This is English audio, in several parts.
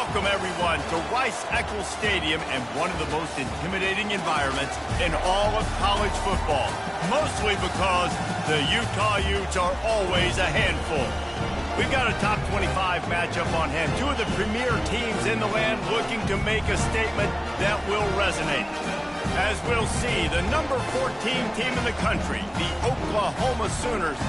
Welcome, everyone, to Rice-Eccles Stadium and one of the most intimidating environments in all of college football, mostly because the Utah Utes are always a handful. We've got a top 25 matchup on hand, two of the premier teams in the land looking to make a statement that will resonate. As we'll see, the number 14 team in the country, the Oklahoma Sooners,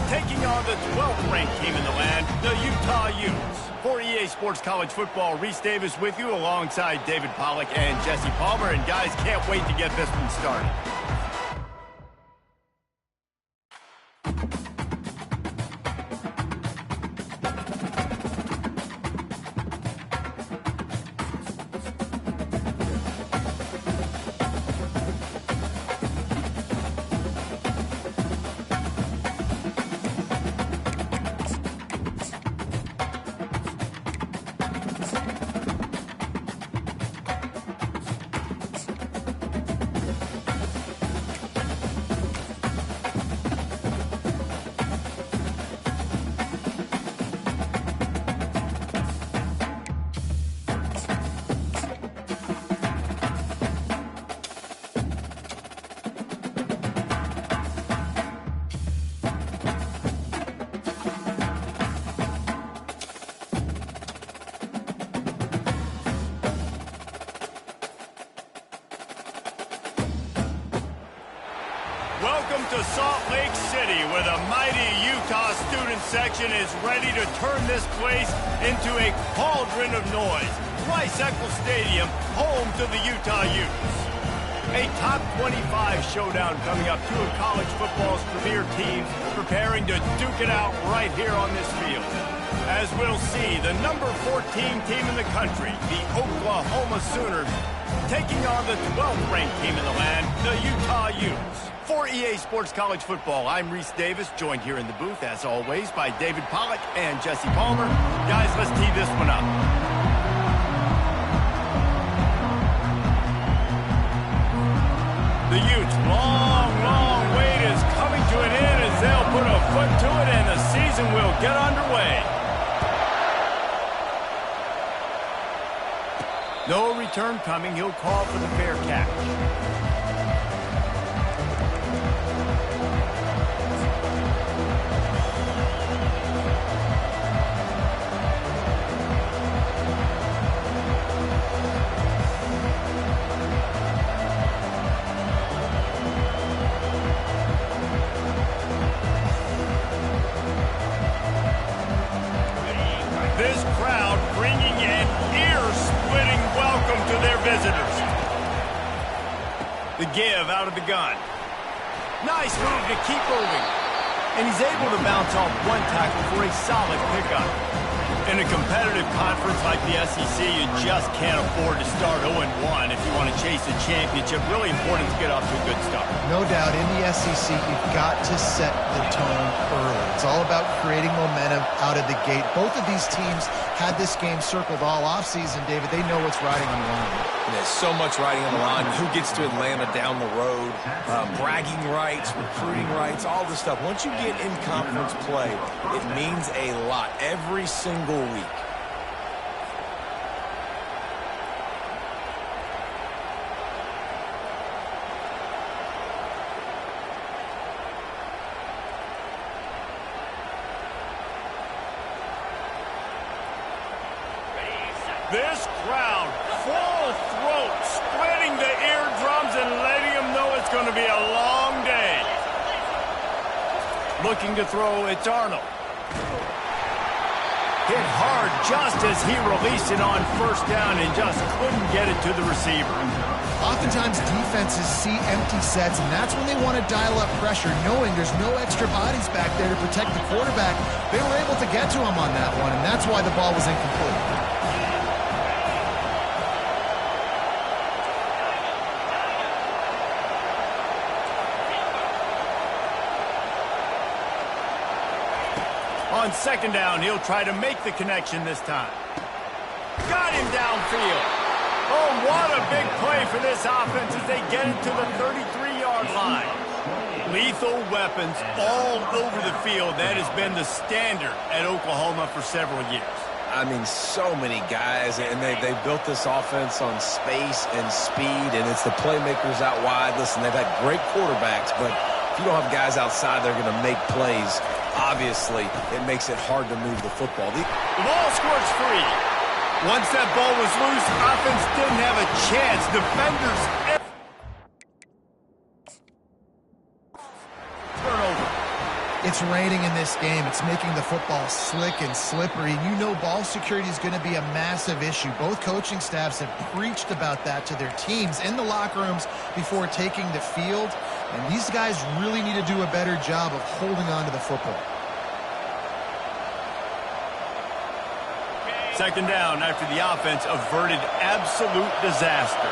taking on the 12th ranked team in the land, the Utah Utes. For EA Sports College Football, Reese Davis with you alongside David Pollack and Jesse Palmer. And guys, can't wait to get this one started. Welcome to Salt Lake City, where the mighty Utah student section is ready to turn this place into a cauldron of noise. Rice-Eccles Stadium, home to the Utah Utes. A top 25 showdown coming up, two of college football's premier teams preparing to duke it out right here on this field. As we'll see, the number 14 team in the country, the Oklahoma Sooners, taking on the 12th ranked team in the land, the Utah Utes. For EA Sports College Football, I'm Reese Davis, joined here in the booth, as always, by David Pollack and Jesse Palmer. Guys, let's tee this one up. The Utes' long wait is coming to an end as they'll put a foot to it and the season will get underway. No return coming. He'll call for the fair catch. This crowd bringing an ear-splitting welcome to their visitors. The give out of the gun. Nice move to keep moving. And he's able to bounce off one tackle for a solid pickup. In a competitive conference like the SEC, you just can't afford to start 0-1 if you want to chase a championship. Really important to get off to a good start. No doubt, in the SEC, you've got to set the tone early. It's all about creating momentum out of the gate. Both of these teams had this game circled all offseason, David. They know what's riding on the line. There's so much riding on the line. Who gets to Atlanta down the road? Bragging rights, recruiting rights, all this stuff. Once you get in conference play, it means a lot every single week. This crowd, full throat, splitting the eardrums and letting them know it's going to be a long day. Looking to throw, it's Arnold. Hit hard just as he released it on first down and just couldn't get it to the receiver. Oftentimes, defenses see empty sets, and that's when they want to dial up pressure, knowing there's no extra bodies back there to protect the quarterback. They were able to get to him on that one, and that's why the ball was incomplete. On second down, he'll try to make the connection this time. Got him downfield. Oh, what a big play for this offense as they get it to the 33-yard line. Lethal weapons all over the field. That has been the standard at Oklahoma for several years. I mean, so many guys, and they built this offense on space and speed, and it's the playmakers out wide. Listen, they've had great quarterbacks, but if you don't have guys outside that are going to make plays, obviously it makes it hard to move the football. The ball squirts free. Once that ball was loose, offense didn't have a chance. Defenders... Turnover. It's raining in this game. It's making the football slick and slippery. You know ball security is going to be a massive issue. Both coaching staffs have preached about that to their teams in the locker rooms before taking the field. And these guys really need to do a better job of holding on to the football. Second down after the offense averted absolute disaster.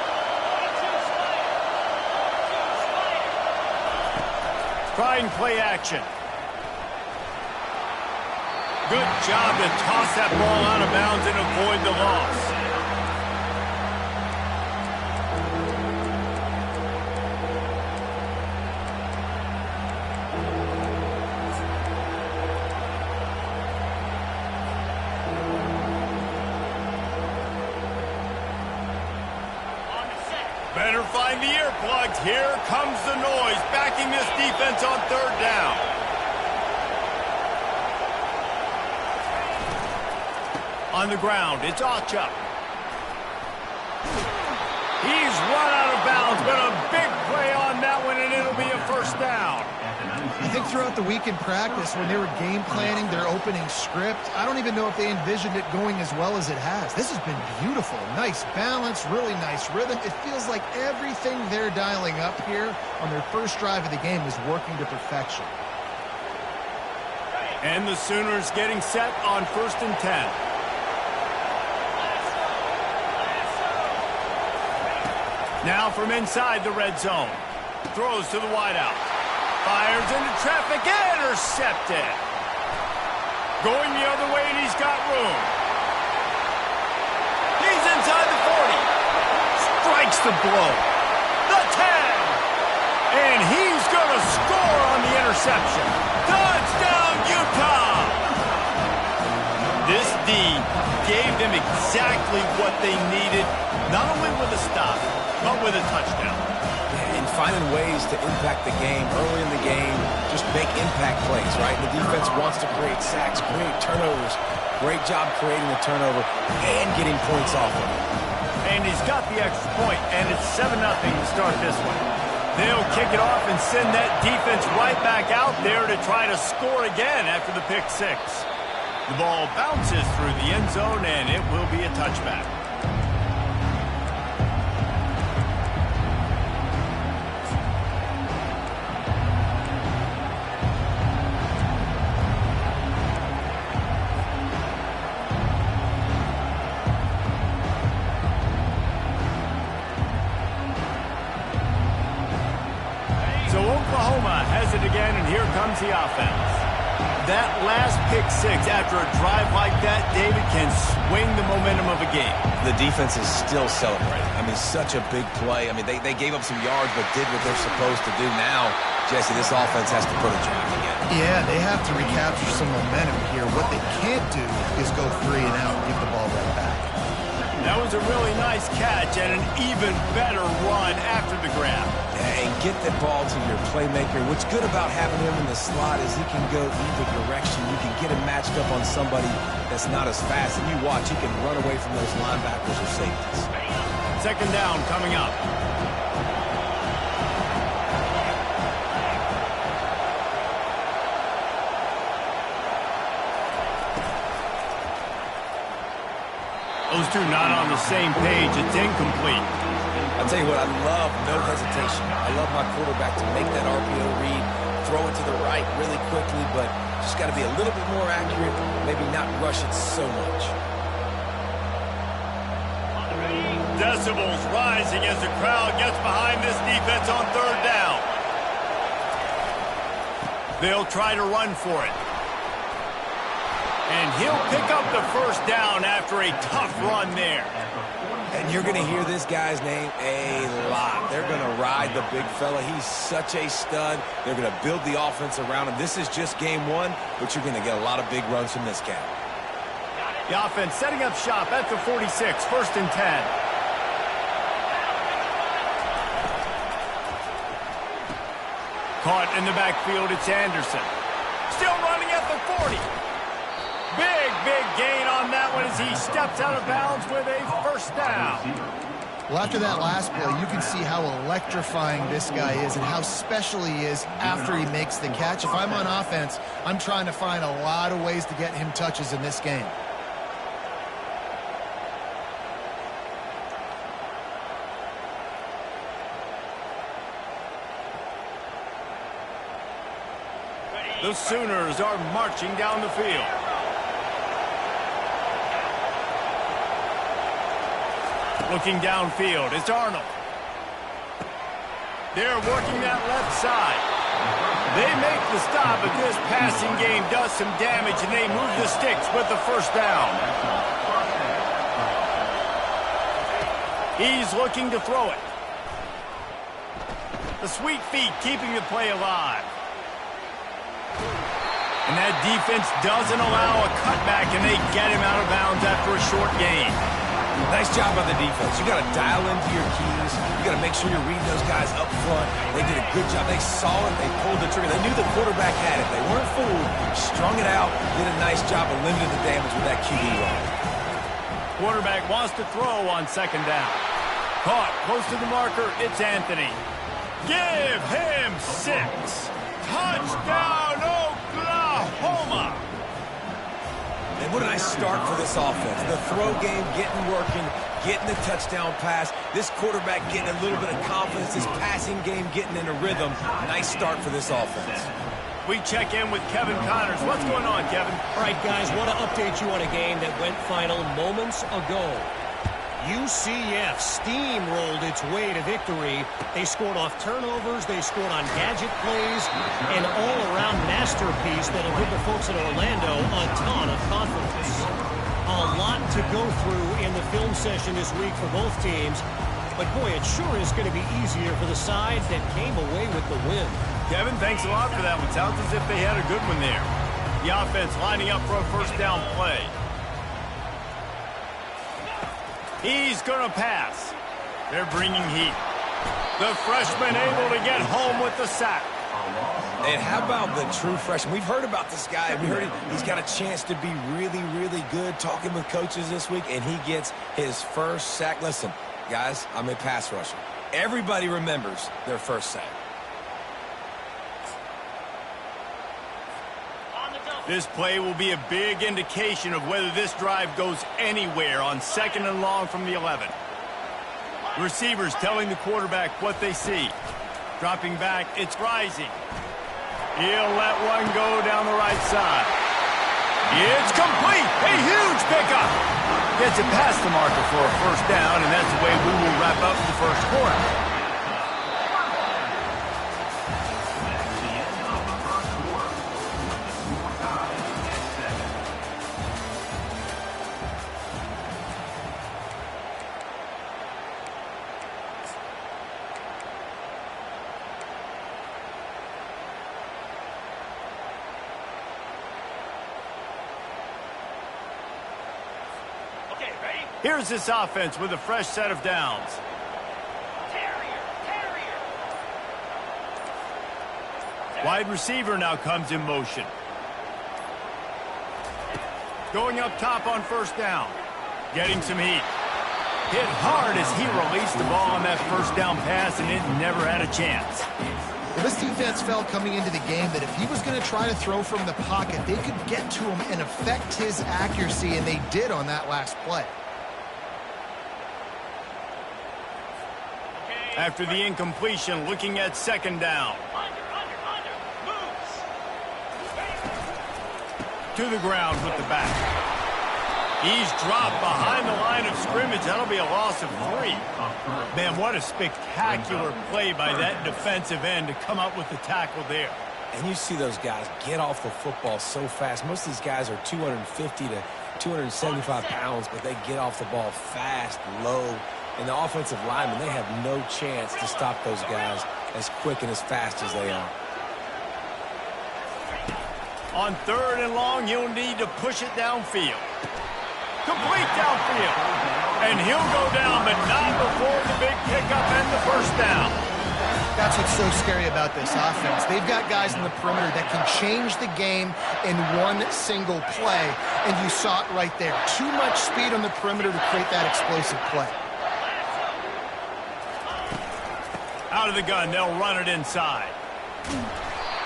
Trying play action. Good job to toss that ball out of bounds and avoid the loss. Better find the earplugs. Here comes the noise, backing this defense on third down. On the ground, it's Ocha. He's run out of bounds, but a big play on that one, and it'll be a first down. I think throughout the week in practice, when they were game planning their opening script, I don't even know if they envisioned it going as well as it has. This has been beautiful. Nice balance, really nice rhythm. It feels like everything they're dialing up here on their first drive of the game is working to perfection. And the Sooners getting set on 1st and 10. Now from inside the red zone. Throws to the wideout. Fires into traffic. Intercepted. Going the other way, and he's got room. He's inside the 40. Strikes the blow. The 10. And he's going to score on the interception. Touchdown, Utah. This D gave them exactly what they needed, not only with a stop, but with a touchdown. And finding ways to impact the game early in the game, just make impact plays, right? The defense wants to create sacks, create turnovers. Great job creating the turnover and getting points off of it. And he's got the extra point, and it's 7-0 to start this one. They'll kick it off and send that defense right back out there to try to score again after the pick six. The ball bounces through the end zone, and it will be a touchback. So Oklahoma has it again, and here comes the offense. That last pick six after a drive like that, David, can swing the momentum of a game. The defense is still celebrating. I mean, such a big play. I mean, they gave up some yards but did what they're supposed to do. Now, Jesse, this offense has to put a drive again. Yeah, they have to recapture some momentum here. What they can't do is go 3 and out and give the ball right back. That was a really nice catch and an even better run after the grab. And get the ball to your playmaker. What's good about having him in the slot is he can go either direction. You can get him matched up on somebody that's not as fast. And you watch, he can run away from those linebackers or safeties. Second down coming up. Those two not on the same page. It's incomplete. I'll tell you what, I love no hesitation. I love my quarterback to make that RPO read, throw it to the right really quickly, but just got to be a little bit more accurate, maybe not rush it so much. Decibels rising as the crowd gets behind this defense on third down. They'll try to run for it. And he'll pick up the first down after a tough run there. And you're going to hear this guy's name a lot. They're going to ride the big fella. He's such a stud. They're going to build the offense around him. This is just game one, but you're going to get a lot of big runs from this guy. The offense setting up shop at the 46, 1st and 10. Caught in the backfield, it's Anderson. Still running at the 40. Big gain on that one as he steps out of bounds with a 1st down. Well, after that last play, you can see how electrifying this guy is and how special he is after he makes the catch. If I'm on offense, I'm trying to find a lot of ways to get him touches in this game. The Sooners are marching down the field. Looking downfield, it's Arnold. They're working that left side. They make the stop, but this passing game does some damage, and they move the sticks with the 1st down. He's looking to throw it. The sweet feet keeping the play alive. And that defense doesn't allow a cutback, and they get him out of bounds after a short gain. Nice job by the defense. You got to dial into your keys. You got to make sure you're reading those guys up front. They did a good job. They saw it. They pulled the trigger. They knew the quarterback had it. They weren't fooled. Strung it out. Did a nice job of limiting the damage with that QB run. Quarterback wants to throw on 2nd down. Caught close to the marker. It's Anthony. Give him 6. Touchdown, Oklahoma! And what a nice start for this offense. The throw game getting working, getting the touchdown pass. This quarterback getting a little bit of confidence. This passing game getting in a rhythm. Nice start for this offense. We check in with Kevin Connors. What's going on, Kevin? All right, guys, want to update you on a game that went final moments ago. UCF steamrolled its way to victory. They scored off turnovers, they scored on gadget plays, an all-around masterpiece that'll give the folks in Orlando a ton of confidence. A lot to go through in the film session this week for both teams, but boy, it sure is going to be easier for the side that came away with the win. Kevin, thanks a lot for that one. Sounds as if they had a good one there. The offense lining up for a 1st down play. He's going to pass. They're bringing heat. The freshman able to get home with the sack. And how about the true freshman? We've heard about this guy. We heard he's got a chance to be really good. Talking with coaches this week, and he gets his 1st sack. Listen, guys, I'm a pass rusher. Everybody remembers their 1st sack. This play will be a big indication of whether this drive goes anywhere on 2nd and long from the 11. Receivers telling the quarterback what they see. Dropping back, it's Rising. He'll let one go down the right side. It's complete! A huge pickup! Gets it past the marker for a 1st down, and that's the way we will wrap up the 1st quarter. Here's this offense with a fresh set of downs. Wide receiver now comes in motion. Going up top on 1st down. Getting some heat. Hit hard as he released the ball on that 1st down pass, and it never had a chance. Well, this defense felt coming into the game that if he was going to try to throw from the pocket, they could get to him and affect his accuracy, and they did on that last play. After the incompletion, looking at 2nd down. To the ground with the back. He's dropped behind the line of scrimmage. That'll be a loss of 3. Man, what a spectacular play by that defensive end to come up with the tackle there. And you see those guys get off the football so fast. Most of these guys are 250 to 275 pounds, but they get off the ball fast, low. And the offensive linemen, they have no chance to stop those guys as quick and as fast as they are. On 3rd and long, you'll need to push it downfield. Complete downfield. And he'll go down, but not before the big pickup and the first down. That's what's so scary about this offense. They've got guys in the perimeter that can change the game in one single play, and you saw it right there. Too much speed on the perimeter to create that explosive play. Out of the gun, they'll run it inside.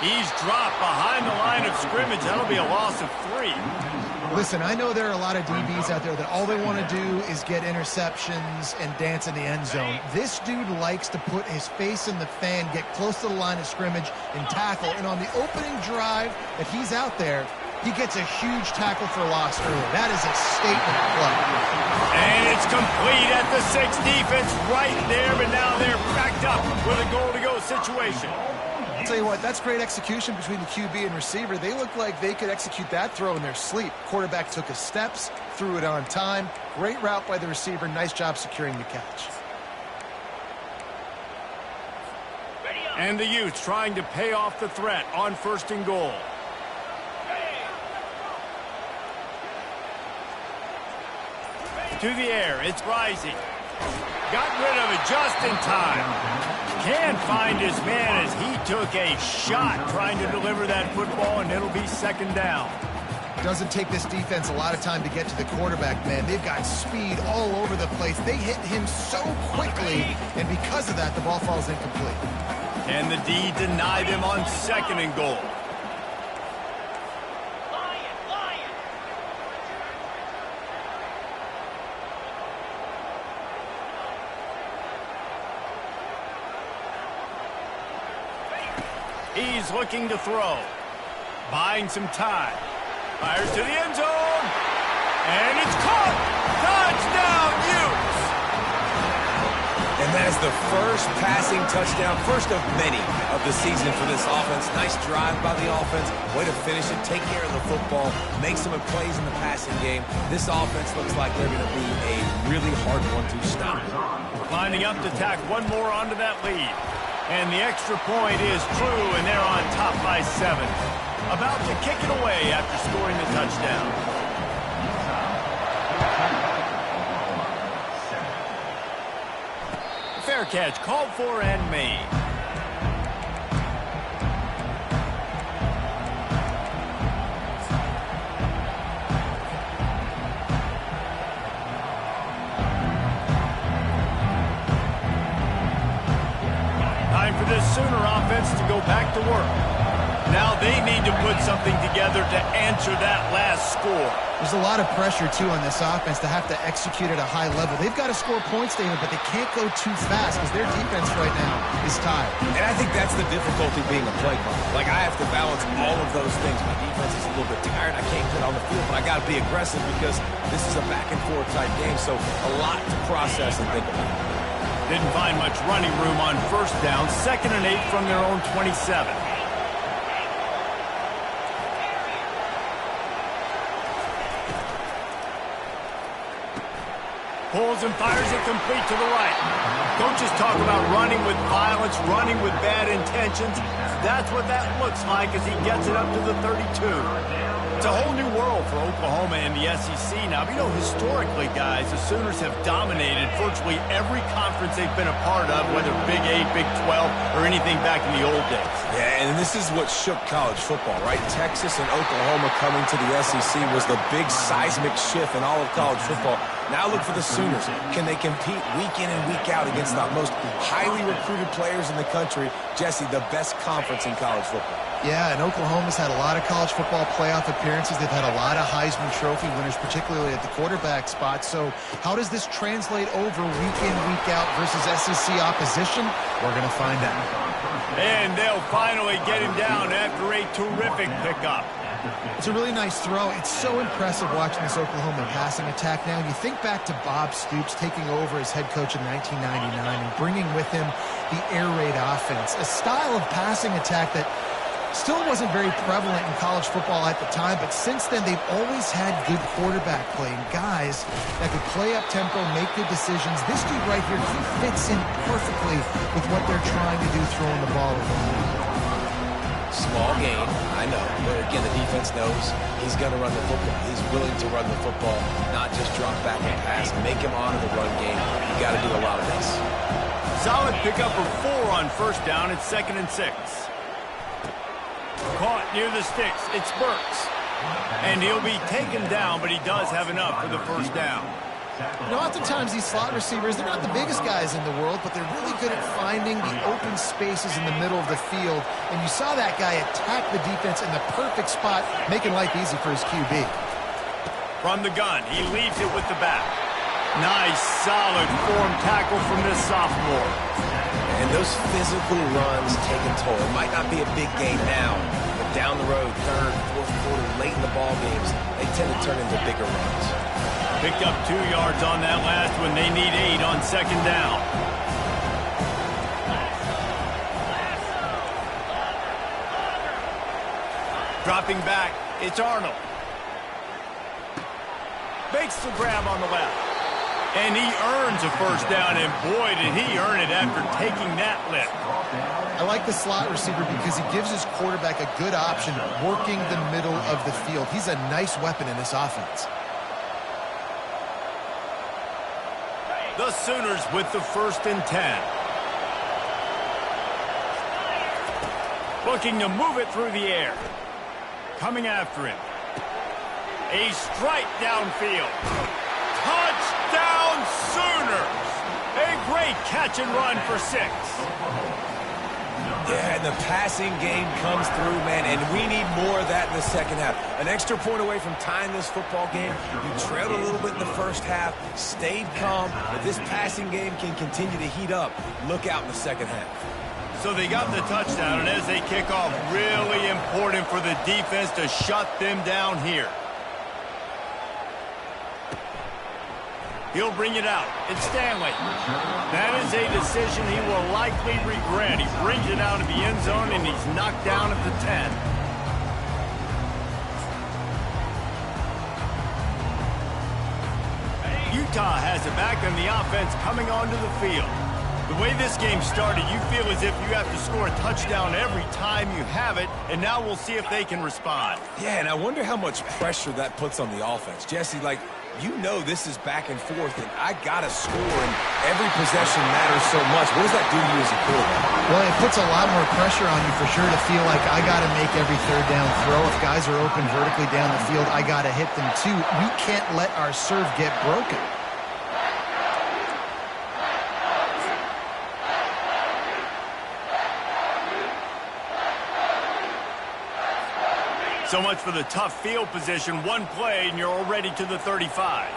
He's dropped behind the line of scrimmage. That'll be a loss of 3. Listen, I know there are a lot of DBs out there that all they want to do is get interceptions and dance in the end zone. This dude likes to put his face in the fan, get close to the line of scrimmage, and tackle. And on the opening drive that he's out there, he gets a huge tackle for loss early. That is a statement play. And it's complete at the 6. Defense right there, but now they're backed up with a goal-to-go situation. I'll tell you what, that's great execution between the QB and receiver. They look like they could execute that throw in their sleep. Quarterback took his steps, threw it on time. Great route by the receiver. Nice job securing the catch. And the Utes trying to pay off the threat on 1st and goal. To the air, it's rising. Got rid of it just in time. Can't find his man as he took a shot trying to deliver that football, and it'll be 2nd down. Doesn't take this defense a lot of time to get to the quarterback, man. They've got speed all over the place. They hit him so quickly, and because of that, the ball falls incomplete. Can the D deny them on 2nd and goal? He's looking to throw. Buying some time. Fires to the end zone. And it's caught. Touchdown, Utes. And that is the first passing touchdown, first of many of the season for this offense. Nice drive by the offense. Way to finish it, take care of the football, make some plays in the passing game. This offense looks like they're going to be a really hard one to stop. Lining up to tack one more onto that lead. And the extra point is true, and they're on top by 7. About to kick it away after scoring the touchdown. Fair catch called for and made. Time for this Sooner offense to go back to work. Now they need to put something together to answer that last score. There's a lot of pressure, too, on this offense to have to execute at a high level. They've got to score points, David, but they can't go too fast because their defense right now is tired. And I think that's the difficulty being a play caller. Like, I have to balance all of those things. My defense is a little bit tired. I can't get on the field, but I got to be aggressive because this is a back-and-forth type game, so a lot to process and think about. Didn't find much running room on 1st down. 2nd and 8 from their own 27. Pulls and fires it complete to the right. Coaches talk about running with violence, running with bad intentions. That's what that looks like as he gets it up to the 32. It's a whole new world for Oklahoma and the SEC now. But, you know, historically, guys, the Sooners have dominated virtually every conference they've been a part of, whether Big 8, Big 12, or anything back in the old days. Yeah, and this is what shook college football, right? Texas and Oklahoma coming to the SEC was the big seismic shift in all of college football. Now look for the Sooners. Can they compete week in and week out against the most highly recruited players in the country? Jesse, the best conference in college football. Yeah, and Oklahoma's had a lot of college football playoff appearances. They've had a lot of Heisman Trophy winners, particularly at the quarterback spot. So how does this translate over week in, week out versus SEC opposition? We're going to find out. And they'll finally get him down after a terrific pickup. It's a really nice throw. It's so impressive watching this Oklahoma passing attack now. And you think back to Bob Stoops taking over as head coach in 1999 and bringing with him the air raid offense, a style of passing attack that still wasn't very prevalent in college football at the time, but since then they've always had good quarterback play and guys that could play up tempo, make good decisions. This dude right here, he fits in perfectly with what they're trying to do throwing the ball around. Small gain, I know. But again, the defense knows he's going to run the football. He's willing to run the football, not just drop back and pass. Make him honor the run game. You got to do a lot of this. Solid pickup of 4 on first down. It's 2nd and 6. Caught near the sticks. It's Burks. And he'll be taken down, but he does have enough for the first down. You know, oftentimes these slot receivers, they're not the biggest guys in the world, but they're really good at finding the open spaces in the middle of the field. And you saw that guy attack the defense in the perfect spot, making life easy for his QB. From the gun, he leaves it with the back. Nice, solid form tackle from this sophomore. And those physical runs take a toll. It might not be a big gain now, but down the road, 3rd, 4th quarter, late in the ball games, they tend to turn into bigger runs. Picked up 2 yards on that last one. They need 8 on 2nd down. Dropping back, it's Arnold. Makes the grab on the left. And he earns a first down, and boy, did he earn it after taking that lift. I like the slot receiver because he gives his quarterback a good option working the middle of the field. He's a nice weapon in this offense. The Sooners with the 1st and 10. Looking to move it through the air. Coming after him. A strike downfield. Touchdown Sooners! A great catch and run for 6. Yeah, and the passing game comes through, man, and we need more of that in the second half. An extra point away from tying this football game. You trailed a little bit in the first half, stayed calm, but this passing game can continue to heat up. Look out in the second half. So they got the touchdown, and as they kick off, really important for the defense to shut them down here. He'll bring it out. It's Stanley. That is a decision he will likely regret. He brings it out of the end zone, and he's knocked down at the 10. Utah has it back on the offense coming onto the field. The way this game started, you feel as if you have to score a touchdown every time you have it, and now we'll see if they can respond. Yeah, and I wonder how much pressure that puts on the offense. Jesse, like, you know this is back and forth, and I got to score, and every possession matters so much. What does that do to you as a quarterback? Well, it puts a lot more pressure on you for sure to feel like I got to make every 3rd down throw. If guys are open vertically down the field, I got to hit them too. We can't let our serve get broken. So much for the tough field position. One play, and you're already to the 35.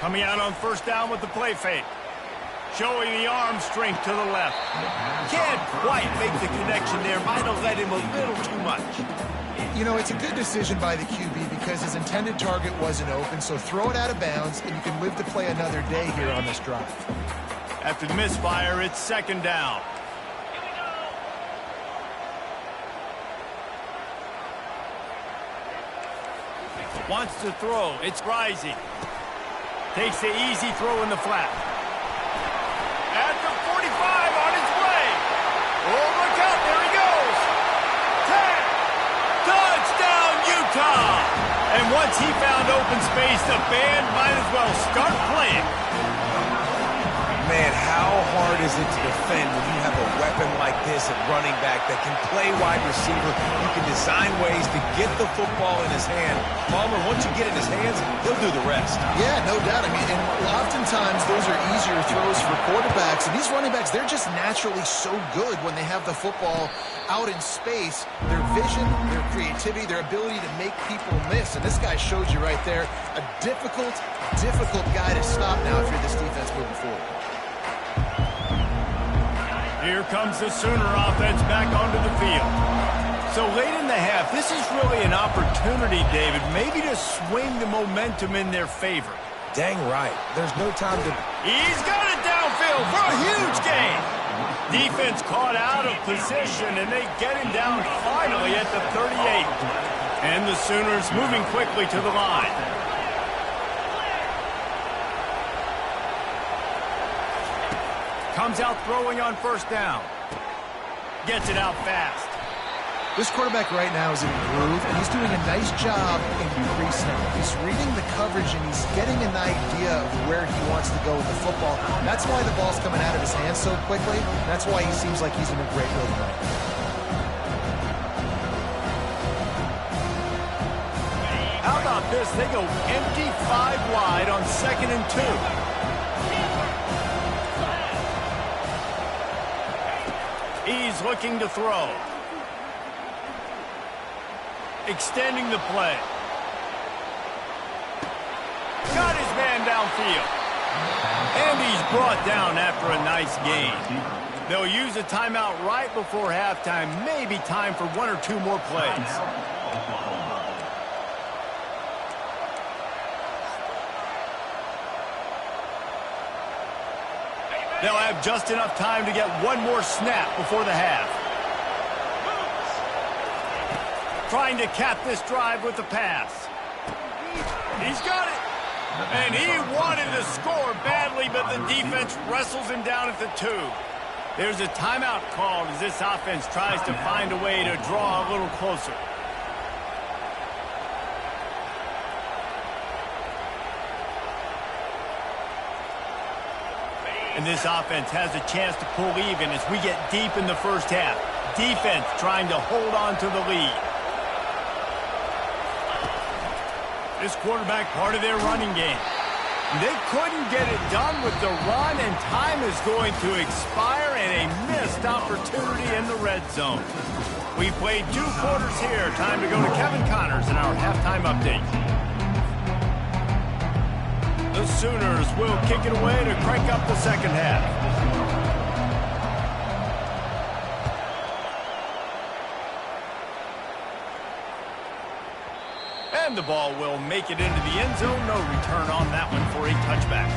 Coming out on first down with the play fake. Showing the arm strength to the left. Can't quite make the connection there. Might have let him a little too much. You know, it's a good decision by the QB because his intended target wasn't open, so throw it out of bounds, and you can live to play another day here on this drive. After the misfire, it's 2nd down. Wants to throw. It's Rising. Takes the easy throw in the flat. At the 45 on his way. Oh, look out. There he goes. 10. Touchdown, Utah. And once he found open space, the band might as well start playing. Man, how hard is it to defend when you have a weapon like this at running back that can play wide receiver? You can design ways to get the football in his hand. Palmer, once you get it in his hands, he'll do the rest. Yeah, no doubt. I mean, and oftentimes those are easier throws for quarterbacks. And these running backs, they're just naturally so good when they have the football out in space. Their vision, their creativity, their ability to make people miss. And this guy showed you right there, a difficult guy to stop now if you're this defense moving forward. Here comes the Sooner offense back onto the field. So late in the half, this is really an opportunity, David, maybe to swing the momentum in their favor. Dang right. There's no time to... He's got it downfield for a huge gain. Defense caught out of position, and they get him down finally at the 38. And the Sooners moving quickly to the line. Comes out throwing on first down. Gets it out fast. This quarterback right now is in a groove, and he's doing a nice job increasing it. He's reading the coverage, and he's getting an idea of where he wants to go with the football. That's why the ball's coming out of his hands so quickly. That's why he seems like he's in a great rhythm right now. How about this? They go empty 5 wide on 2nd and 2. He's looking to throw. Extending the play. Got his man downfield. And he's brought down after a nice gain. They'll use a timeout right before halftime. Maybe time for 1 or 2 more plays. They'll have just enough time to get 1 more snap before the half. Trying to cap this drive with the pass. He's got it. And he wanted to score badly, but the defense wrestles him down at the 2. There's a timeout called as this offense tries to find a way to draw a little closer. And this offense has a chance to pull even as we get deep in the first half. Defense trying to hold on to the lead. This quarterback part of their running game. They couldn't get it done with the run, and time is going to expire, and a missed opportunity in the red zone. We played 2 quarters here. Time to go to Kevin Connors in our halftime update. The Sooners will kick it away to crank up the second half. And the ball will make it into the end zone. No return on that one for a touchback.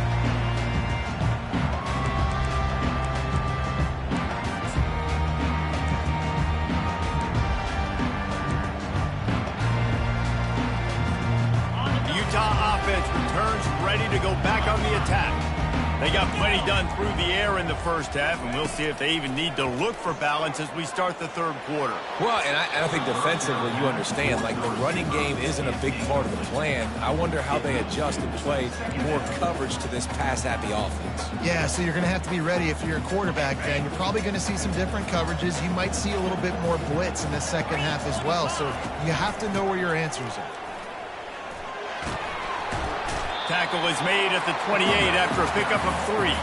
The Utah offense returns ready to go back on the attack. They got plenty done through the air in the first half, and we'll see if they even need to look for balance as we start the third quarter. Well, and I think defensively, you understand, like the running game isn't a big part of the plan. I wonder how they adjust and play more coverage to this pass-happy offense. Yeah, so you're going to have to be ready if you're a quarterback fan. You're probably going to see some different coverages. You might see a little bit more blitz in the second half as well, so you have to know where your answers are. Tackle is made at the 28 after a pickup of 3.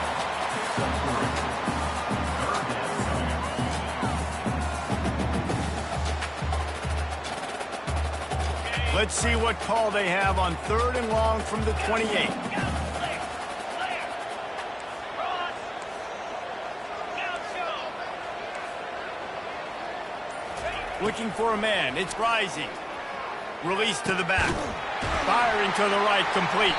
Let's see what call they have on 3rd and long from the 28. Looking for a man. It's Rising. Release to the back. Firing to the right, complete.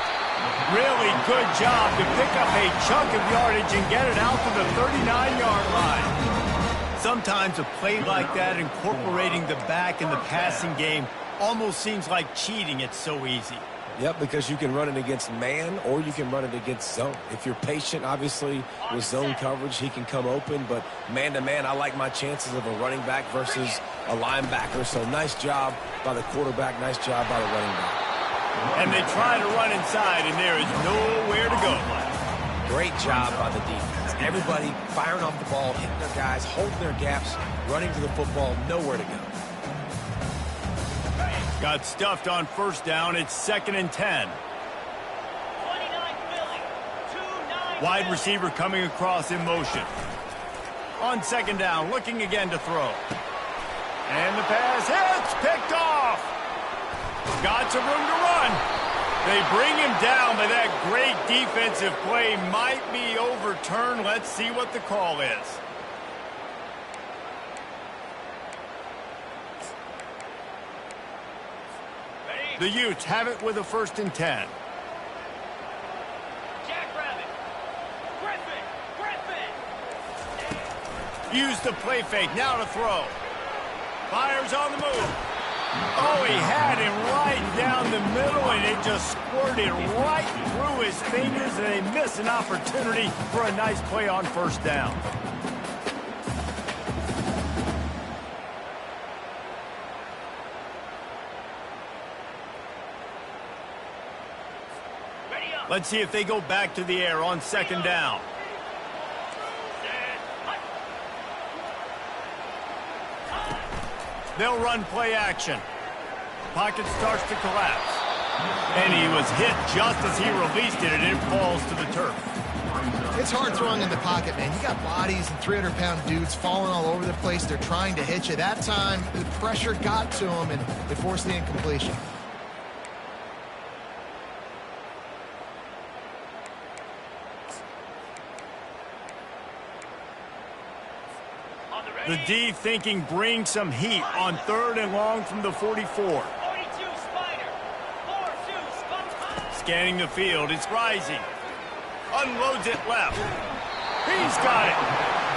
Really good job to pick up a chunk of yardage and get it out to the 39-yard line. Sometimes a play like that, incorporating the back in the passing game, almost seems like cheating. It's so easy. Yep, because you can run it against man or you can run it against zone. If you're patient, obviously, with zone coverage, he can come open. But man-to-man, I like my chances of a running back versus a linebacker. So nice job by the quarterback, nice job by the running back. And they try to run inside, and there is nowhere to go. Great job by the defense. Everybody firing off the ball, hitting their guys, holding their gaps, running to the football, nowhere to go. Got stuffed on first down. It's 2nd and 10. Wide receiver coming across in motion. On 2nd down, looking again to throw. And the pass hits, picked off. Got some room to run. They bring him down, but that great defensive play might be overturned. Let's see what the call is. The Utes have it with a 1st and 10. Use the play fake, now to throw. Fires on the move. Oh, he had him right down the middle, and it just squirted right through his fingers, and they miss an opportunity for a nice play on first down. Let's see if they go back to the air on second down. They'll run play action. Pocket starts to collapse. And he was hit just as he released it, and it falls to the turf. It's hard throwing in the pocket, man. You got bodies and 300-pound dudes falling all over the place. They're trying to hit you. That time, the pressure got to him, and it forced the incompletion. The D thinking bring some heat on 3rd and long from the 44. Scanning the field, it's rising. Unloads it left. He's got it.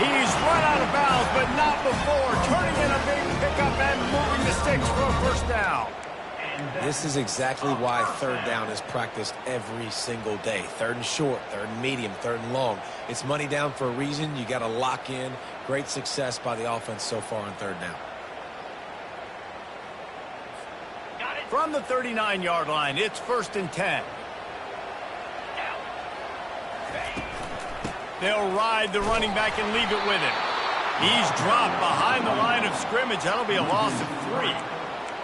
He's run out of bounds, but not before. Turning in a big pickup and moving the sticks for a first down. This is exactly why 3rd down is practiced every single day. 3rd and short, 3rd and medium, 3rd and long. It's money down for a reason. You got to lock in. Great success by the offense so far on 3rd down. From the 39-yard line, it's 1st and 10. They'll ride the running back and leave it with him. He's dropped behind the line of scrimmage. That'll be a loss of 3.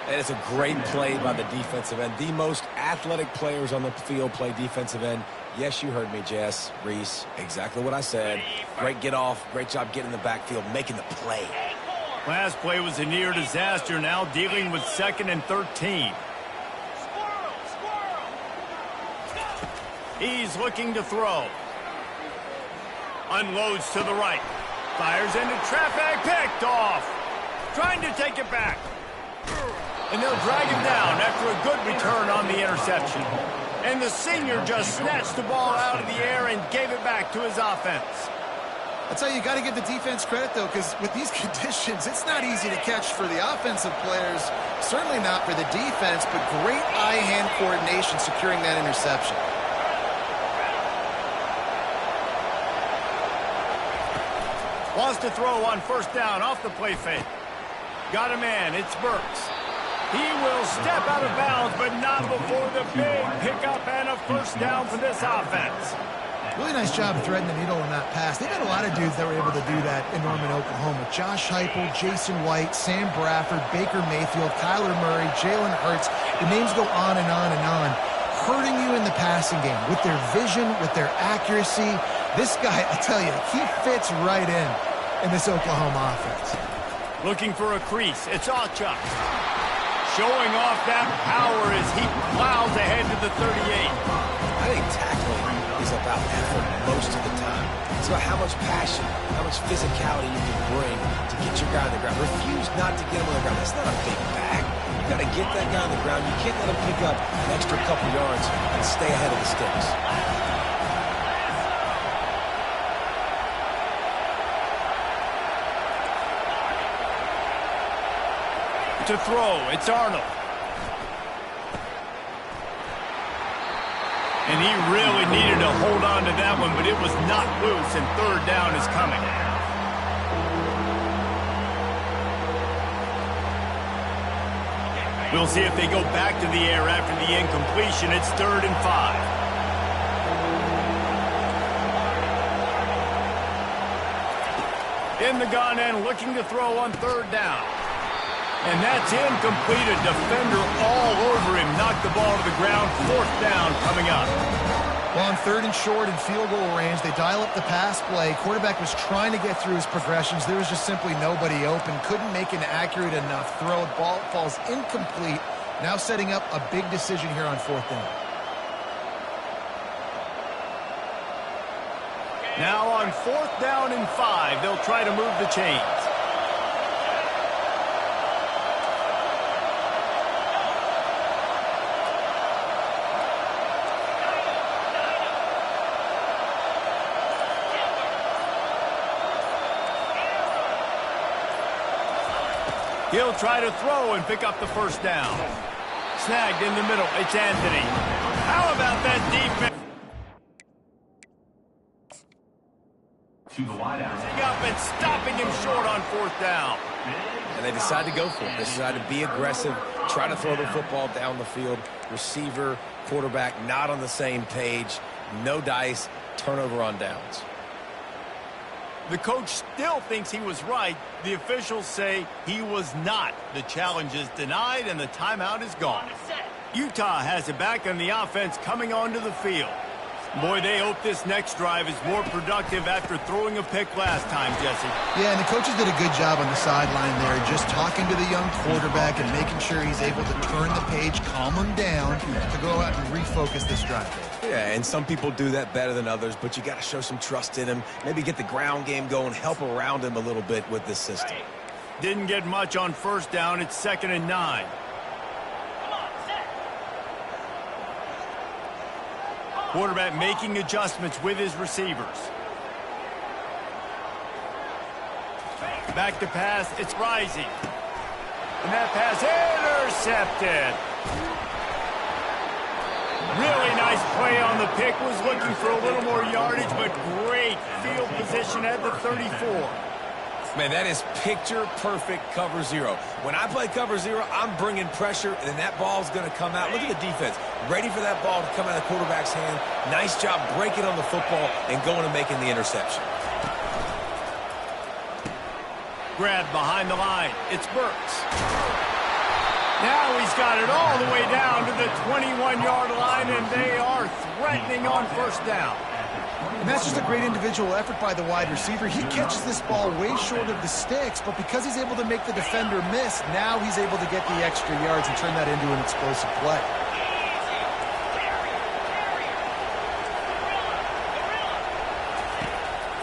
And it's a great play by the defensive end. The most athletic players on the field play defensive end. Yes, you heard me, Jess, Reese. Exactly what I said. Great get off. Great job getting in the backfield, making the play. Last play was a near disaster. Now dealing with 2nd and 13. He's looking to throw. Unloads to the right. Fires into traffic. Picked off. Trying to take it back. And they'll drag him down after a good return on the interception. And the senior just snatched the ball out of the air and gave it back to his offense. That's how you got to give the defense credit, though, because with these conditions, it's not easy to catch for the offensive players. Certainly not for the defense, but great eye-hand coordination securing that interception. Wants to throw on 1st down off the play fake. Got a man. It's Burks. He will step out of bounds, but not before the big pickup and a 1st down for this offense. Really nice job threading the needle on that pass. They've had a lot of dudes that were able to do that in Norman, Oklahoma. Josh Heupel, Jason White, Sam Bradford, Baker Mayfield, Kyler Murray, Jalen Hurts. The names go on and on and on. Hurting you in the passing game with their vision, with their accuracy. This guy, I tell you, he fits right in this Oklahoma offense. Looking for a crease. It's Achuk. Showing off that power as he plows ahead to the 38. I think tackling is about effort most of the time. It's about how much passion, how much physicality you can bring to get your guy on the ground. Refuse not to get him on the ground. That's not a big bag. You got to get that guy on the ground. You can't let him pick up an extra couple yards and stay ahead of the sticks. To throw, it's Arnold. And he really needed to hold on to that one, but it was not loose, and 3rd down is coming. We'll see if they go back to the air after the incompletion. It's 3rd and 5. In the gun and looking to throw on 3rd down. And that's incomplete. A defender all over him. Knocked the ball to the ground. 4th down coming up. Well, on 3rd and short and field goal range, they dial up the pass play. Quarterback was trying to get through his progressions. There was just simply nobody open. Couldn't make an accurate enough throw. Ball falls incomplete. Now setting up a big decision here on 4th down. Now on 4th down and 5, they'll try to move the chains. He'll try to throw and pick up the 1st down. Snagged in the middle. It's Anthony. How about that defense? To the wideout. They got up and stopping him short on 4th down. And they decide to go for it. They decide to be aggressive, try to throw the football down the field. Receiver, quarterback, not on the same page. No dice, turnover on downs. The coach still thinks he was right. The officials say he was not. The challenge is denied, and the timeout is gone. Utah has it back, and the offense coming onto the field. Boy, they hope this next drive is more productive after throwing a pick last time, Jesse. Yeah, and the coaches did a good job on the sideline there, just talking to the young quarterback and making sure he's able to turn the page, calm him down, to go out and refocus this drive. Yeah, and some people do that better than others, but you got to show some trust in him. Maybe get the ground game going, help around him a little bit with this system. Didn't get much on 1st down. It's 2nd and 9. Quarterback making adjustments with his receivers. Back to pass, it's Rising. And that pass intercepted. Really nice play on the pick. Was looking for a little more yardage, but great field position at the 34. Man, that is picture-perfect cover zero. When I play cover zero, I'm bringing pressure, and then that ball's going to come out. Look at the defense. Ready for that ball to come out of the quarterback's hand. Nice job breaking on the football and going and making the interception. Grab behind the line. It's Burks. Now he's got it all the way down to the 21-yard line, and they are threatening on 1st down. And that's just a great individual effort by the wide receiver. He catches this ball way short of the sticks, but because he's able to make the defender miss, now he's able to get the extra yards and turn that into an explosive play.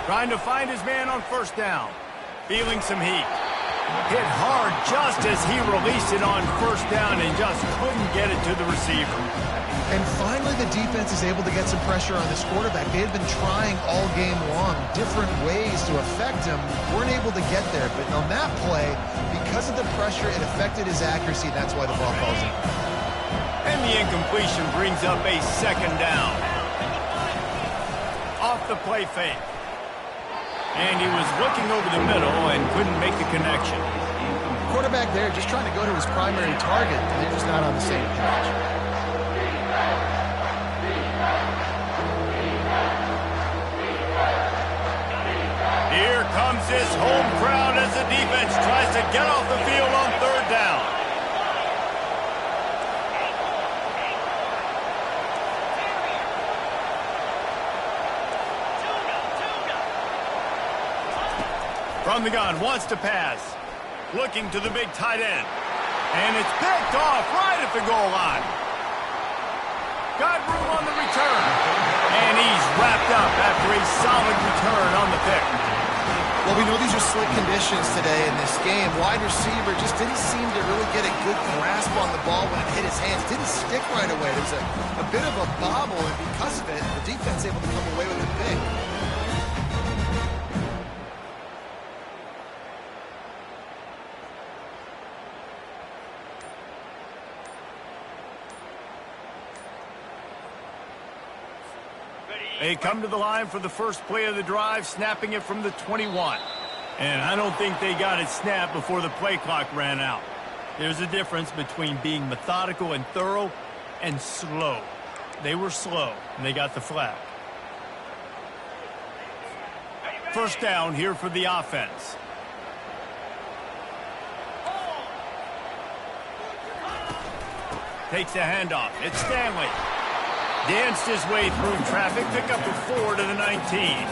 Trying to find his man on 1st down. Feeling some heat. Hit hard just as he released it on 1st down and just couldn't get it to the receiver. And finally, the defense is able to get some pressure on this quarterback. They had been trying all game long different ways to affect him. Weren't able to get there. But on that play, because of the pressure, it affected his accuracy. That's why the ball falls in. And the incompletion brings up a 2nd down. Off the play fake. And he was looking over the middle and couldn't make the connection. Quarterback there just trying to go to his primary target. They're just not on the same page. Here comes this home crowd as the defense tries to get off the field on 3rd down. From the gun, wants to pass. Looking to the big tight end. And it's picked off right at the goal line. Got room on the return. And he's wrapped up after a solid return on the pick. Well, we know these are slick conditions today in this game. Wide receiver just didn't seem to really get a good grasp on the ball when it hit his hands. Didn't stick right away. There was a bit of a bobble, and because of it, the defense able to come away with a pick. They come to the line for the first play of the drive, snapping it from the 21. And I don't think they got it snapped before the play clock ran out. There's a difference between being methodical and thorough and slow. They were slow, and they got the flag. 1st down here for the offense. Takes the handoff. It's Stanley. Danced his way through traffic. Pick up the 4 to the 19.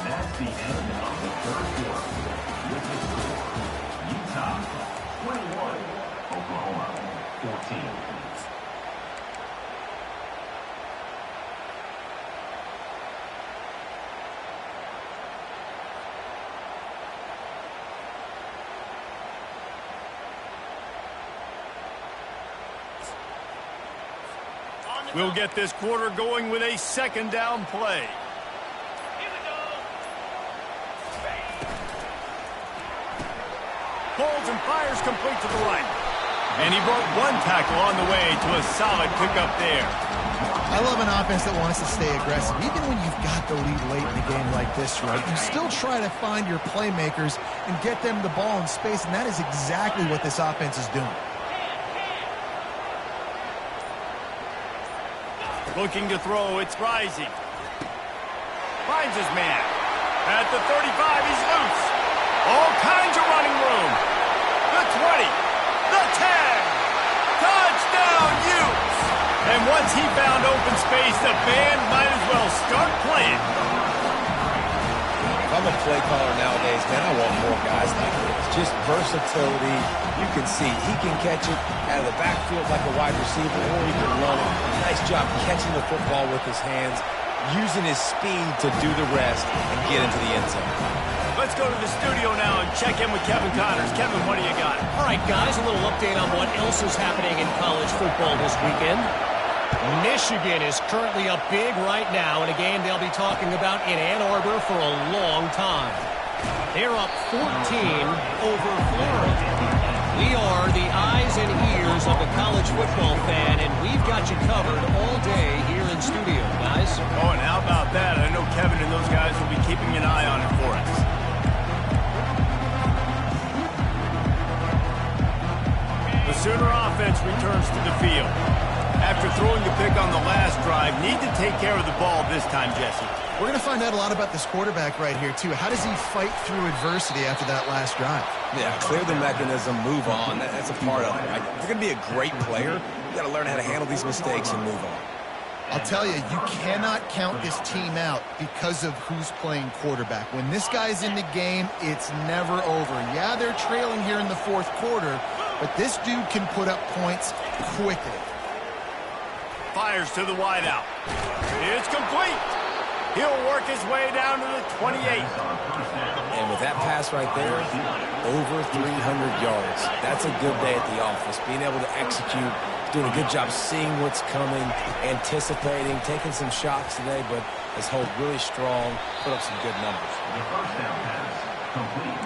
That's the end of the 3rd quarter. With the score, Utah 21, Oklahoma 14. We'll get this quarter going with a 2nd down play. and fires complete to the right. And he broke one tackle on the way to a solid pickup there. I love an offense that wants to stay aggressive. Even when you've got the lead late in the game like this, right, you still try to find your playmakers and get them the ball in space, and that is exactly what this offense is doing. Looking to throw, it's Rising. Finds his man. At the 35, he's loose. All kinds of running room. The 20. The 10. Touchdown, Utes. And once he found open space, the band might as well start playing. If I'm a play caller nowadays, man, I want more guys like this. Just versatility. You can see he can catch it out of the backfield like a wide receiver, or he can run it. Nice job catching the football with his hands, using his speed to do the rest and get into the end zone. Let's go to the studio now and check in with Kevin Connors. Kevin, what do you got? All right, guys, a little update on what else is happening in college football this weekend. Michigan is currently up big right now in a game they'll be talking about in Ann Arbor for a long time. They're up 14 over Florida. We are the eyes and ears of the college football fan, and we've got you covered all day here in studio, guys. Oh, and how about that? I know Kevin and those guys will be keeping an eye on it for us. The Sooner offense returns to the field. After throwing the pick on the last drive, need to take care of the ball this time, Jesse. We're going to find out a lot about this quarterback right here, too. How does he fight through adversity after that last drive? Yeah, clear the mechanism, move on. That's a part of it, right? If you're going to be a great player, you got to learn how to handle these mistakes and move on. I'll tell you, you cannot count this team out because of who's playing quarterback. When this guy's in the game, it's never over. Yeah, they're trailing here in the fourth quarter, but this dude can put up points quickly. Fires to the wideout. It's complete. He'll work his way down to the 28. And with that pass right there, over 300 yards. That's a good day at the office. Being able to execute, doing a good job seeing what's coming, anticipating, taking some shots today, but has held really strong, put up some good numbers.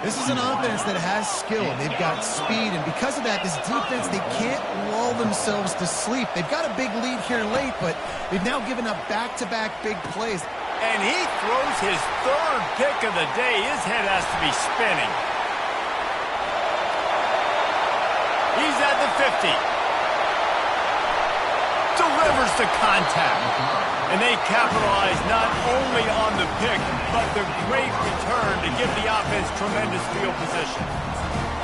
This is an offense that has skill. They've got speed, and because of that, this defense, they can't lull themselves to sleep. They've got a big lead here late, but they've now given up back-to-back big plays. And he throws his third pick of the day. His head has to be spinning. He's at the 50. Delivers the contact. And they capitalize not only on the pick, but the great return to give the offense tremendous field position.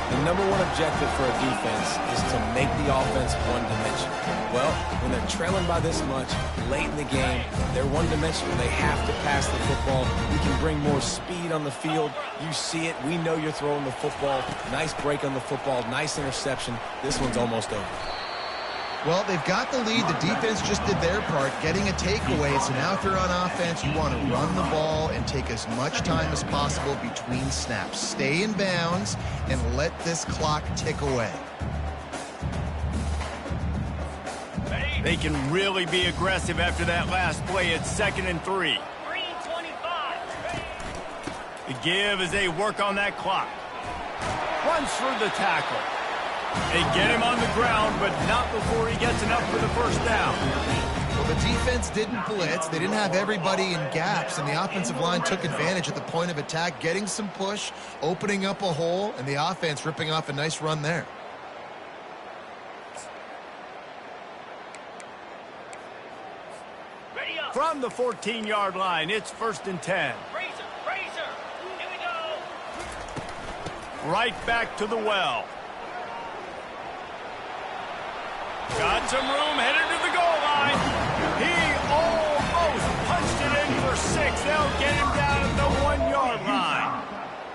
The number one objective for a defense is to make the offense one-dimensional. Well, when they're trailing by this much, late in the game, they're one-dimensional. They have to pass the football. You can bring more speed on the field. You see it. We know you're throwing the football. Nice break on the football. Nice interception. This one's almost over. Well, they've got the lead. The defense just did their part, getting a takeaway. So now if you're on offense, you want to run the ball and take as much time as possible between snaps. Stay in bounds and let this clock tick away. They can really be aggressive after that last play at 2nd and 3. The give as they work on that clock. Runs through the tackle. They get him on the ground, but not before he gets enough for the first down. Well, the defense didn't blitz. They didn't have everybody in gaps, and the offensive line took advantage at the point of attack, getting some push, opening up a hole, and the offense ripping off a nice run there. From the 14-yard line, it's 1st and 10. Razor, here we go. Right back to the well. Got some room, headed to the goal line. He almost punched it in for 6. They'll get him down at the 1-yard line.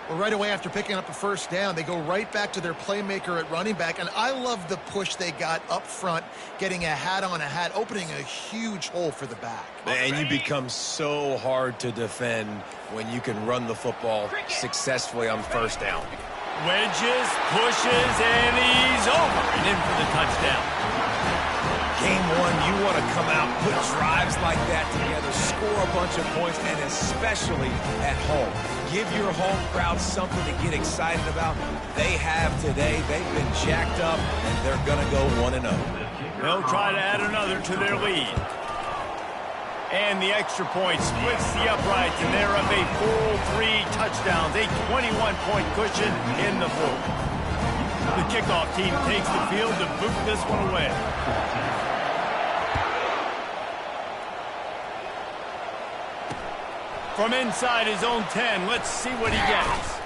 Well, right away after picking up a first down, they go right back to their playmaker at running back, and I love the push they got up front, getting a hat on a hat, opening a huge hole for the back. And you become so hard to defend when you can run the football successfully on first down. Wedges, pushes, and he's over and in for the touchdown. Game one, you want to come out, put drives like that together, score a bunch of points, and especially at home. Give your home crowd something to get excited about. They have today. They've been jacked up, and they're going to go 1-0. They'll try to add another to their lead. And the extra point splits the uprights, and they're up a full 3 touchdowns, a 21-point cushion in the fourth. The kickoff team takes the field to boot this one away. From inside his own 10, let's see what he gets.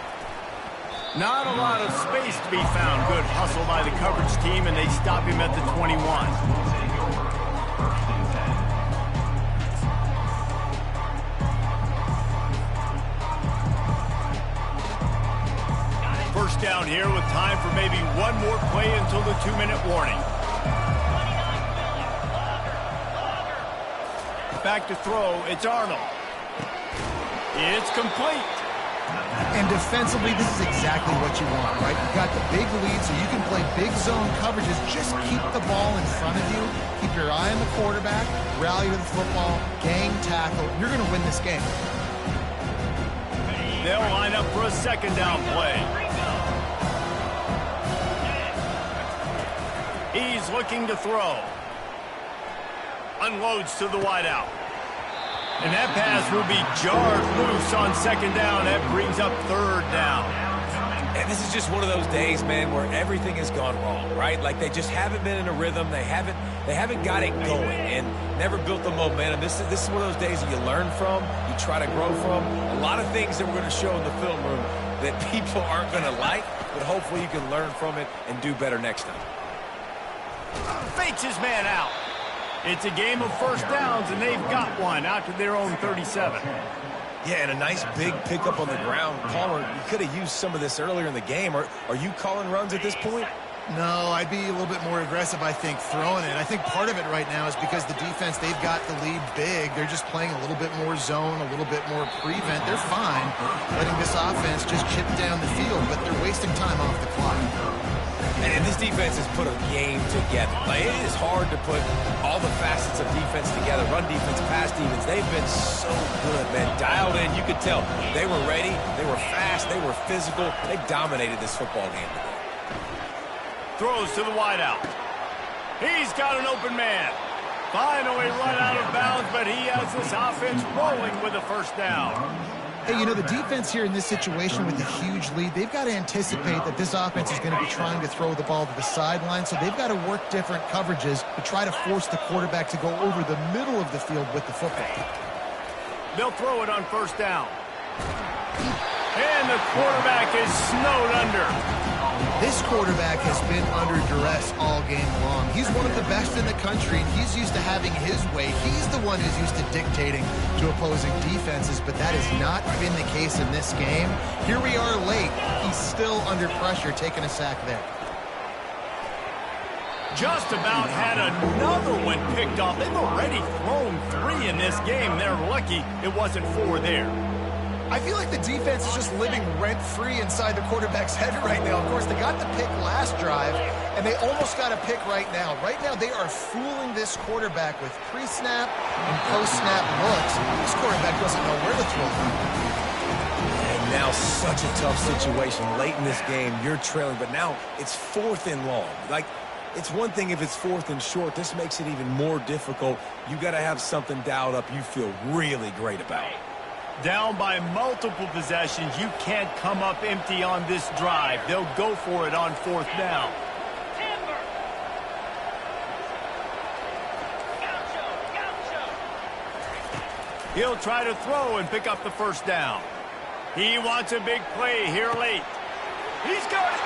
Not a lot of space to be found. Good hustle by the coverage team, and they stop him at the 21. First down here with time for maybe one more play until the 2-minute warning. Back to throw, it's Arnold. It's complete. And defensively, this is exactly what you want, right? You've got the big lead, so you can play big zone coverages. Just keep the ball in front of you. Keep your eye on the quarterback. Rally to the football. Gang tackle. You're going to win this game. They'll line up for a second down play. He's looking to throw. Unloads to the wideout. And that pass will be jarred loose on second down. That brings up third down. And this is just one of those days, man, where everything has gone wrong, right? Like they just haven't been in a rhythm. They haven't got it going and never built the momentum. This is one of those days that you learn from, you try to grow from. A lot of things that we're going to show in the film room that people aren't going to like, but hopefully you can learn from it and do better next time. Fakes his man out. It's a game of first downs, and they've got one out to their own 37. Yeah, and a nice big pickup on the ground. Palmer, you could have used some of this earlier in the game. Are you calling runs at this point? No, I'd be a little bit more aggressive, I think, throwing it. I think part of it right now is because the defense, they've got the lead big. They're just playing a little bit more zone, a little bit more prevent. They're fine letting this offense just chip down the field, but they're wasting time off the clock. And this defense has put a game together. Like, it is hard to put all the facets of defense together. Run defense, pass defense. They've been so good, man. Dialed in. You could tell they were ready. They were fast. They were physical. They dominated this football game today. Throws to the wideout. He's got an open man. Finally run out of bounds, but he has this offense rolling with a first down. Hey, you know, the defense here in this situation with a huge lead, they've got to anticipate that this offense is going to be trying to throw the ball to the sideline, so they've got to work different coverages to try to force the quarterback to go over the middle of the field with the football. They'll throw it on first down. And the quarterback is snowed under. This quarterback has been under duress all game long. He's one of the best in the country, and he's used to having his way. He's the one who's used to dictating to opposing defenses, but that has not been the case in this game. Here we are late. He's still under pressure, taking a sack there. Just about had another one picked off. They've already thrown 3 in this game. They're lucky it wasn't 4 there. I feel like the defense is just living rent-free inside the quarterback's head right now. Of course, they got the pick last drive, and they almost got a pick right now. Right now, they are fooling this quarterback with pre-snap and post-snap looks. This quarterback doesn't know where to throw them. And now such a tough situation. Late in this game, you're trailing, but now it's 4th and long. Like, it's one thing if it's 4th and short. This makes it even more difficult. You got to have something dialed up you feel really great about. Down by multiple possessions, you can't come up empty on this drive. They'll go for it on 4th down. He'll try to throw and pick up the first down. He wants a big play here late. He's got it.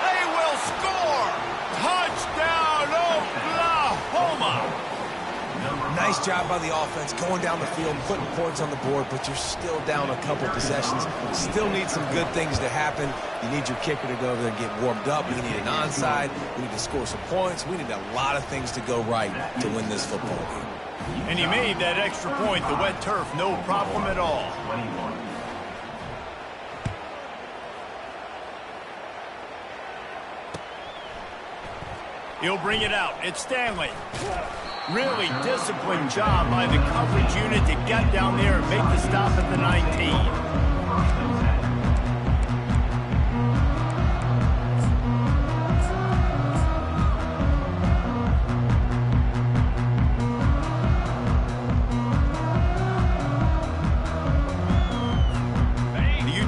They will score. Touchdown, Oklahoma. Nice job by the offense, going down the field, putting points on the board, but you're still down a couple possessions. Still need some good things to happen. You need your kicker to go over there and get warmed up. You need an onside. We need to score some points. We need a lot of things to go right to win this football game. And he made that extra point, the wet turf, no problem at all. He'll bring it out. It's Stanley. Really disciplined job by the coverage unit to get down there and make the stop at the 19.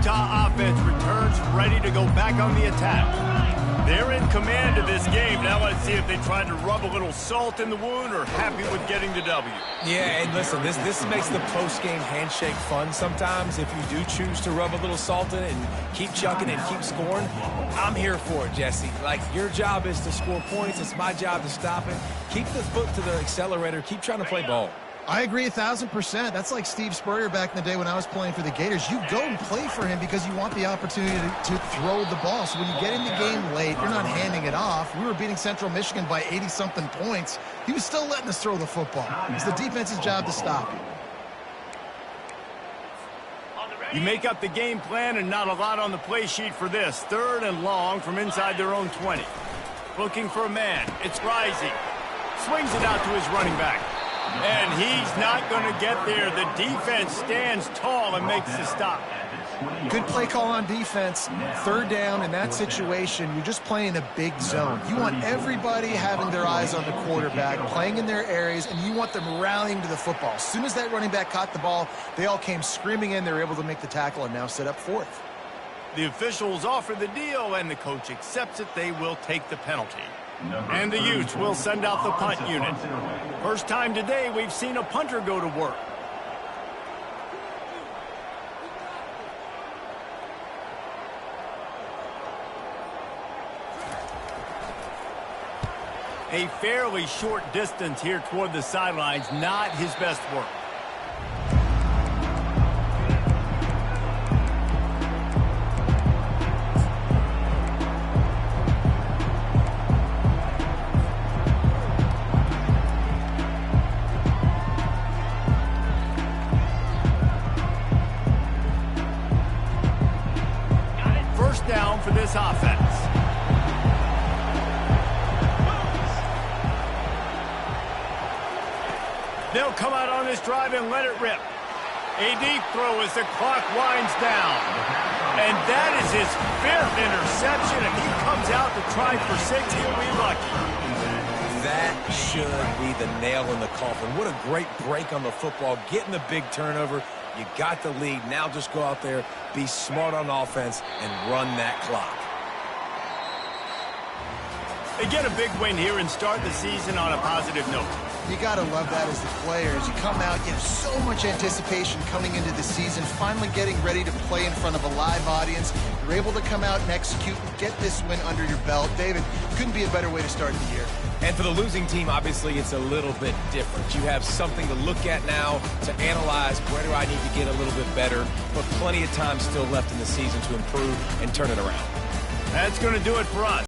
Offense returns ready to go back on the attack. They're in command of this game. Now let's see if they try to rub a little salt in the wound or happy with getting the W. Yeah, and listen, this makes the post-game handshake fun sometimes. If you do choose to rub a little salt in it and keep chucking and keep scoring, I'm here for it, Jesse. Like, your job is to score points. It's my job to stop it. Keep the foot to the accelerator. Keep trying to play ball. I agree 1,000%. That's like Steve Spurrier back in the day when I was playing for the Gators. You go and play for him because you want the opportunity to throw the ball. So when you get in the game late, you're not handing it off. We were beating Central Michigan by 80-something points. He was still letting us throw the football. It's the defense's job to stop it. You make up the game plan and not a lot on the play sheet for this. 3rd and long from inside their own 20. Looking for a man. It's Rising. Swings it out to his running back. And he's not going to get there. The defense stands tall and makes the stop. Good play call on defense. 3rd down in that situation, you're just playing a big zone. You want everybody having their eyes on the quarterback, playing in their areas, and you want them rallying to the football. As soon as that running back caught the ball, they all came screaming in. They were able to make the tackle and now set up 4th. The officials offer the deal, and the coach accepts it. They will take the penalty. And the Utes will send out the punt unit. First time today we've seen a punter go to work. A fairly short distance here toward the sidelines, not his best work. Down for this offense. They'll come out on this drive and let it rip. A deep throw as the clock winds down. And that is his 5th interception. If he comes out to try for 6, he'll be lucky. That should be the nail in the coffin. What a great break on the football, getting the big turnover. You got the lead. Now just go out there, be smart on offense, and run that clock. They get a big win here and start the season on a positive note. You got to love that as the players. You come out, you have so much anticipation coming into the season, finally getting ready to play in front of a live audience. You're able to come out and execute and get this win under your belt. David, couldn't be a better way to start the year. And for the losing team, obviously, it's a little bit different. You have something to look at now to analyze where do I need to get a little bit better, but plenty of time still left in the season to improve and turn it around. That's going to do it for us.